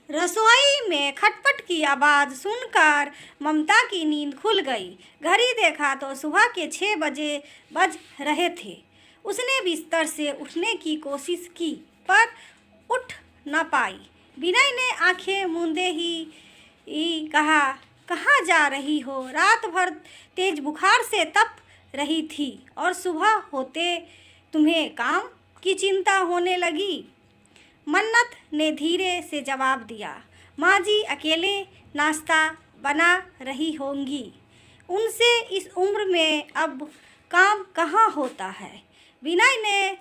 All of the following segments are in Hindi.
रसोई में खटपट की आवाज़ सुनकर ममता की नींद खुल गई। घड़ी देखा तो सुबह के 6 बजे बज रहे थे। उसने बिस्तर से उठने की कोशिश की पर उठ न पाई। विनय ने आंखें मूंदे ही कहा, कहाँ जा रही हो? रात भर तेज बुखार से तप रही थी और सुबह होते तुम्हें काम की चिंता होने लगी। मन्नत ने धीरे से जवाब दिया, माँ जी अकेले नाश्ता बना रही होंगी, उनसे इस उम्र में अब काम कहाँ होता है। विनय ने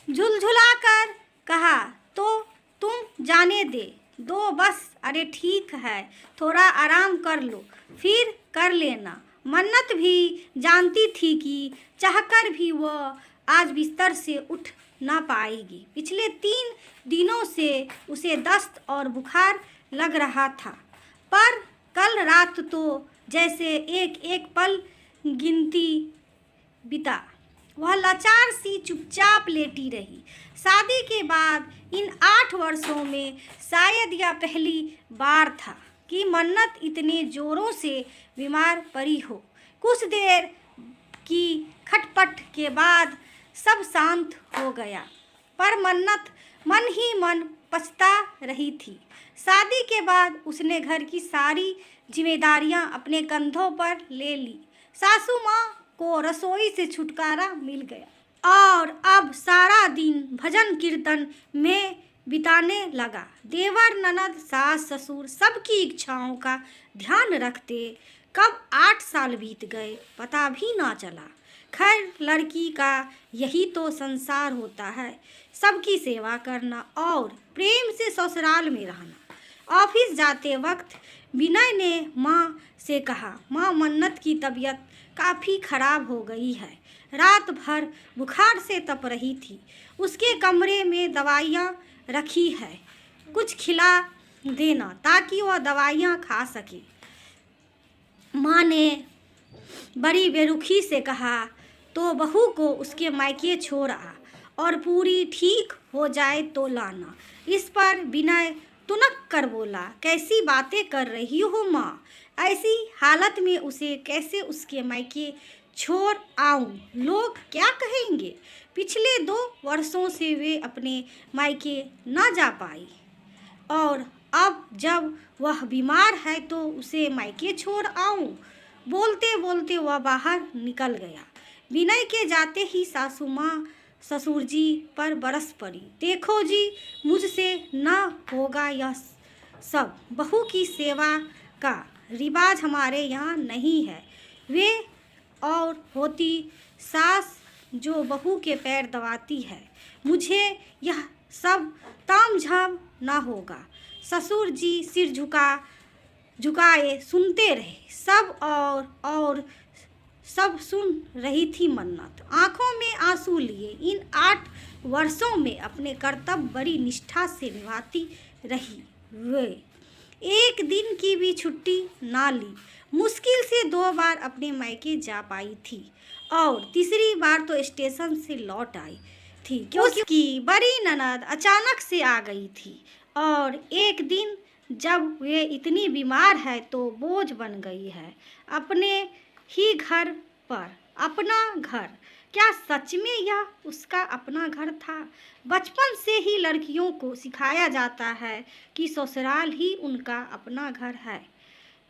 झुलझुलाकर कहा, तो तुम जाने दे दो बस। अरे ठीक है, थोड़ा आराम कर लो, फिर कर लेना। मन्नत भी जानती थी कि चाहकर भी वह आज बिस्तर से उठ ना पाएगी। पिछले 3 दिनों से उसे दस्त और बुखार लग रहा था, पर कल रात तो जैसे एक एक पल गिनती बिता। वह लाचार सी चुपचाप लेटी रही। शादी के बाद इन 8 वर्षों में शायद यह पहली बार था कि मन्नत इतने जोरों से बीमार पड़ी हो। कुछ देर की खटपट के बाद सब शांत हो गया, पर मन्नत मन ही मन पछता रही थी। शादी के बाद उसने घर की सारी जिम्मेदारियां अपने कंधों पर ले ली। सासू माँ को रसोई से छुटकारा मिल गया और अब सारा दिन भजन कीर्तन में बिताने लगा। देवर ननद सास ससुर सबकी इच्छाओं का ध्यान रखते कब 8 साल बीत गए पता भी ना चला। खैर, लड़की का यही तो संसार होता है, सबकी सेवा करना और प्रेम से ससुराल में रहना। ऑफिस जाते वक्त विनय ने माँ से कहा, माँ मन्नत की तबीयत काफ़ी खराब हो गई है, रात भर बुखार से तप रही थी। उसके कमरे में दवाइयाँ रखी है, कुछ खिला देना ताकि वह दवाइयाँ खा सके। माँ ने बड़ी बेरुखी से कहा, तो बहू को उसके मायके छोड़ आ और पूरी ठीक हो जाए तो लाना। इस पर विनय तुनक कर बोला, कैसी बातें कर रही हो माँ? ऐसी हालत में उसे कैसे उसके मायके छोड़ आऊँ? लोग क्या कहेंगे? पिछले 2 वर्षों से वे अपने मायके ना जा पाई और अब जब वह बीमार है तो उसे मायके छोड़ आऊँ? बोलते बोलते वह बाहर निकल गया। विनय के जाते ही सासू माँ ससुर जी पर बरस पड़ी। देखो जी, मुझसे ना होगा यह सब। बहू की सेवा का रिवाज हमारे यहाँ नहीं है। वे और होती सास जो बहू के पैर दबाती है, मुझे यह सब तामझाम ना होगा। ससुर जी सिर झुकाए सुनते रहे। सब सब सुन रही थी मन्नत, आंखों में आंसू लिए। इन 8 वर्षों में अपने कर्तव्य बड़ी निष्ठा से निभाती रही। वे एक दिन की भी छुट्टी ना ली। मुश्किल से 2 बार अपने मायके जा पाई थी और तीसरी बार तो स्टेशन से लौट आई थी क्योंकि उसकी बड़ी ननद अचानक से आ गई थी और एक दिन जब वे इतनी बीमार है तो बोझ बन गई है अपने ही घर पर। अपना घर, क्या सच में यह उसका अपना घर था? बचपन से ही लड़कियों को सिखाया जाता है कि ससुराल ही उनका अपना घर है।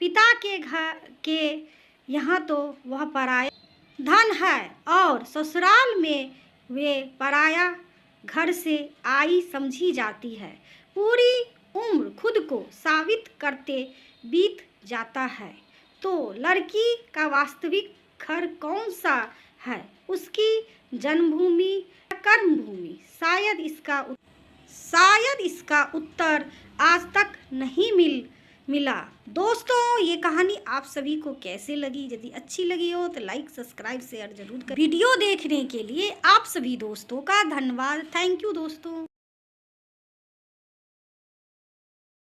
पिता के घर के यहाँ तो वह पराया धन है और ससुराल में वे पराया घर से आई समझी जाती है। पूरी उम्र खुद को साबित करते बीत जाता है। तो लड़की का वास्तविक घर कौन सा है? उसकी जन्मभूमि या कर्मभूमि? शायद इसका उत्तर आज तक नहीं मिला। दोस्तों, ये कहानी आप सभी को कैसे लगी? यदि अच्छी लगी हो तो लाइक सब्सक्राइब शेयर जरूर करें। वीडियो देखने के लिए आप सभी दोस्तों का धन्यवाद। थैंक यू दोस्तों।